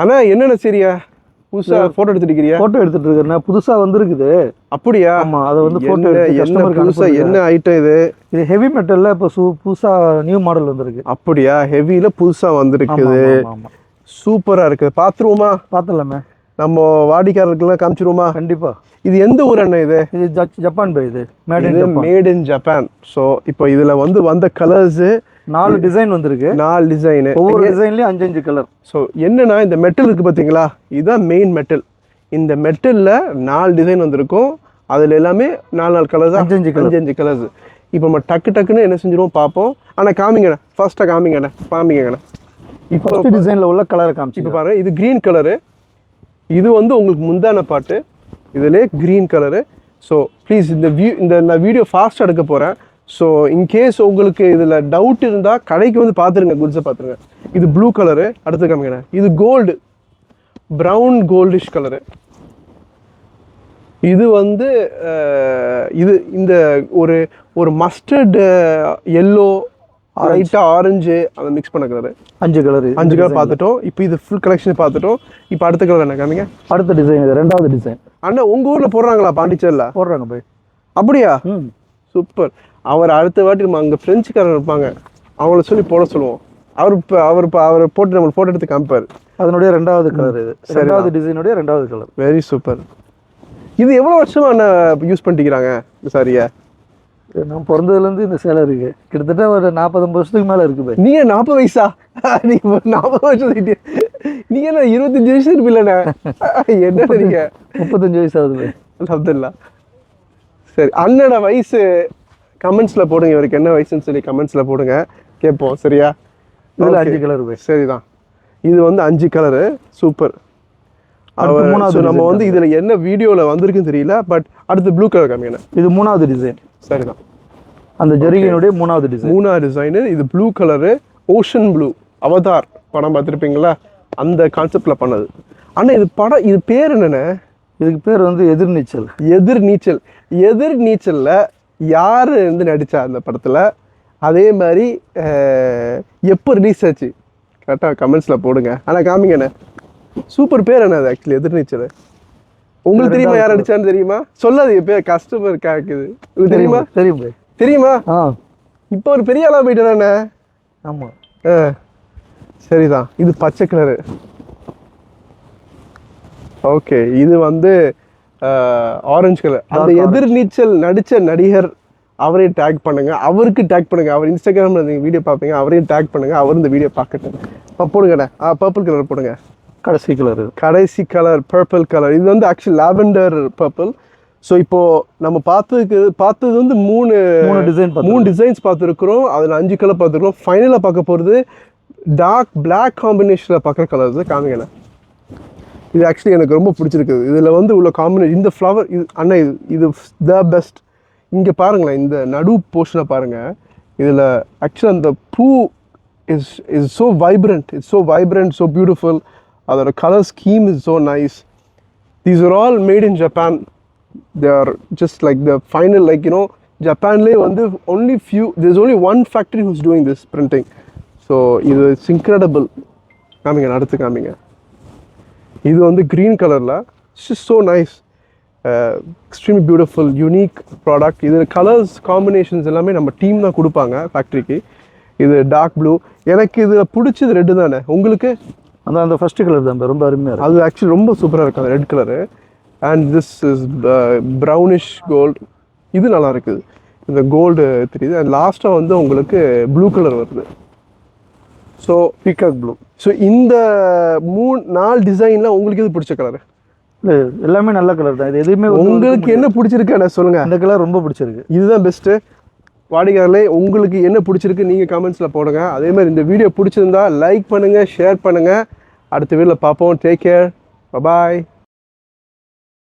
அண்ணா என்னென்ன சரியா புதுசா போட்டோ எடுத்துக்கிறியா? போட்டோ எடுத்துட்டு இருக்கேன். புதுசா வந்திருக்குது. அப்படியா? ஆமா, அதை வந்து போட்டோ எடுத்து கஸ்டமருக்கு புதுசா என்ன ஐட்டம் இது? இது ஹெவி மெட்டல்ல இப்போ புதுசா நியூ மாடல் வந்திருக்கு. அப்படியா? ஹெவில புதுசா வந்திருக்குது. ஆமா, சூப்பரா இருக்கு. பாத்துருவோமா? பாத்துடலாமே. நம்ம வாடிக்கையாளர்களுக்கு காமிச்சிருவோமா? கண்டிப்பா. இது எந்த ஊர் அண்ணா? இது ஜப்பான் பை. இது மேட் இன் ஜப்பான். ஸோ இப்போ இதுல வந்து வந்த கலர்ஸ் 4 டிசைன் வந்திருக்கு. 4 டிசைன். ஒவ்வொரு டிசைன்லயும் 5 கலர். ஸோ என்னன்னா இந்த மெட்டல் இருக்கு பாத்தீங்களா, இதுதான் மெயின் மெட்டல். இந்த மெட்டல்ல 4 டிசைன் வந்திருக்கும். அதுல எல்லாமே 4 கலர்ஸ், 5 கலர்ஸ். இப்போ நம்ம டக்குன்னு என்ன செஞ்சிருவோம் பார்ப்போம். ஆனா காமிங்கண்ணா, ஃபர்ஸ்டா காமிங்கண்ணா. இப்போ ஃபர்ஸ்ட் டிசைன்ல உள்ள கலரை காமிச்சு. இப்போ பாருங்க, இது கிரீன் கலரு. இது வந்து உங்களுக்கு முந்தான பாட்டு. இதுலேயே க்ரீன் கலரு. ஸோ ப்ளீஸ் நான் வீடியோ ஃபாஸ்ட்டாக எடுக்க போகிறேன். ஸோ இன்கேஸ் உங்களுக்கு இதில் டவுட் இருந்தால் கடைக்கு வந்து பார்த்துருங்க, குட்ஸை பார்த்துருங்க. இது ப்ளூ கலரு. அடுத்து காமிக்கிறேன். இது கோல்டு, ப்ரௌன் கோல்டிஷ் கலரு. இது வந்து இது இந்த ஒரு மஸ்டர்டு எல்லோ, லைட்டாக ஆரஞ்சு, அதை மிக்ஸ் பண்ண கலரு. 5 கலர் பார்த்துட்டோம். இப்போ இது ஃபுல் கலெக்ஷன் பார்த்துட்டோம். இப்போ அடுத்த கலர் என்ன காமிங்க? அடுத்த டிசைன், இது 2வது டிசைன். அண்ணா உங்கள் ஊரில் போடுறாங்களா? பாண்டிச்சேரியில் போடுறாங்க போய். அப்படியா? சூப்பர். அவர் அடுத்த வாட்டி நம்ம அங்கே ஃப்ரெஞ்சுக்காரர் இருப்பாங்க, அவங்கள சொல்லி போட சொல்லுவோம். அவர் போட்டு நம்ம ஃபோட்டோ எடுத்து காமிப்பார். அதனுடைய 2வது கலர் இது. 2வது டிசைனுடைய 2வது கலர். Very super. இது எவ்வளோ வருஷமா அண்ணா யூஸ் பண்ணிக்கிறாங்க சாரியா? நான் பிறந்ததுலேருந்து இந்த சேலை இருக்கு. கிட்டத்தட்ட ஒரு 40-50 வருஷத்துக்கு மேலே இருக்கு. நீங்க 40 வயசா? நீங்க 40 வருஷம் நீங்க என்ன 25 வயசு இருப்பில்லண்ணா? என்ன நீங்க 35 வயசு ஆகுது. அல்ஹம்துலில்லாஹ். சரி, அண்ணனோட வயசு கமெண்ட்ஸ்ல போடுங்க. இவருக்கு என்ன வயசுன்னு சொல்லி கமெண்ட்ஸ்ல போடுங்க, கேட்போம். சரியா? இதில் 5 கலர். சரிதான். இது வந்து 5 கலரு. சூப்பர். நம்ம வந்து இதுல என்ன வீடியோல வந்திருக்குன்னு தெரியல. பட் அடுத்து ப்ளூ கலர் காமிங்க. இது 3வது டிசைன். சரிதான். அந்த ஜரிகையினுடைய 3வது டிசைன். 3வது டிசைன். இது blue colour, ocean blue. Avatar படம் பார்த்துருப்பீங்களா, அந்த கான்செப்ட்ல பண்ணது. ஆனா இது பேர் என்னென்ன? இதுக்கு பேர் வந்து எதிர்நீச்சல். எதிர்நீச்சல்ல யாரு வந்து நடிச்சா அந்த படத்துல? அதே மாதிரி எப்போ ரிலீஸ் ஆச்சு கரெக்டா கமெண்ட்ஸ்ல போடுங்க. ஆனா காமிங்கண்ணே, சூப்பர் பேர் என்ன அது? ஆக்சுவலி எதிர்நீச்சல் உங்களுக்கு தெரியுமா? யார் அடிச்சான்னு தெரியுமா? சொல்லாது பேர், கஸ்டமர் கேக்குது. தெரியுமா? தெரியுமா? இப்போ ஒரு பெரிய ஆளா போயிட்டானே. ஆமா. சரிதான். இது பச்சை கலரு. ஓகே. இது வந்து ஆரஞ்சு கலர். அந்த எதிர்நீச்சல் நடிச்ச நடிகர் அவரையும் டேக் பண்ணுங்க, அவருக்கு டேக் பண்ணுங்க. அவர் இன்ஸ்டாகிராம்ல நீங்க வீடியோ பார்ப்பீங்க, அவரையும் டேக் பண்ணுங்க. அவர் இந்த வீடியோ பார்க்கட்டும். போடுங்கண்ணே. பர்பிள் கலர் போடுங்க. கடைசி கலர் பர்பிள் கலர். இது வந்து ஆக்சுவலி லாவெண்டர் பர்பிள். ஸோ இப்போ நம்ம பார்த்தது வந்து 3 டிசைன்ஸ் பார்த்துருக்குறோம். அதில் 5 கலர் பார்த்துருக்கோம். ஃபைனலாக பார்க்க போகிறது டார்க் பிளாக் காம்பினேஷனில் பார்க்குற கலர்ஸ் காமிங்கண்ணே. இது ஆக்சுவலி எனக்கு ரொம்ப பிடிச்சிருக்குது. இதில் வந்து உள்ள காம்பினேஷன், இந்த ஃப்ளவர் இது அண்ணா, இது த பெஸ்ட். இங்கே பாருங்களேன், இந்த நடு போர்ஷனை பாருங்கள். இதில் ஆக்சுவலாக அந்த பூ is so vibrant, so beautiful. அதோட colour scheme is so nice. These are all made in Japan. They are just like the final, like, you know, Japanலே வந்து there's only one factory who's doing this printing. So it's incredible. காமிங்க, அடுத்து காமிங்க. இது வந்து green கலர்ல, it's just so nice, extremely beautiful, unique product. இது colours combinations எல்லாமே நம்ம டீம் தான் கொடுப்பாங்க ஃபேக்ட்ரிக்கு. இது டார்க் ப்ளூ. எனக்கு இது பிடிச்சது ரெட்டு தானே. உங்களுக்கு? அந்த ஃபர்ஸ்ட் கலர் தான் ரொம்ப அருமையாக இருக்குது. அது ஆக்சுவலி ரொம்ப சூப்பராக இருக்குது, அந்த red colour. And this is brownish gold. இது நல்லா இருக்குது, இந்த கோல்டு தெரியுது. அண்ட் லாஸ்ட்டாக வந்து உங்களுக்கு ப்ளூ கலர் வருது. So peacock blue. ஸோ இந்த 4 டிசைனில் உங்களுக்கு எது பிடிச்ச கலரு? இல்லை, எல்லாமே நல்ல கலர் தான். இது எதுவுமே உங்களுக்கு என்ன பிடிச்சிருக்கு சொல்லுங்கள். இந்த கலர் ரொம்ப பிடிச்சிருக்கு. இதுதான் பெஸ்ட்டு. வாடிக்கையாளர்களே, உங்களுக்கு என்ன பிடிச்சிருக்கு நீங்கள் கமெண்ட்ஸில் போடுங்க. அதே மாதிரி இந்த வீடியோ பிடிச்சிருந்தா லைக் பண்ணுங்கள், ஷேர் பண்ணுங்கள். அடுத்த வீடியோவில் பார்ப்போம். Take care. பாய்.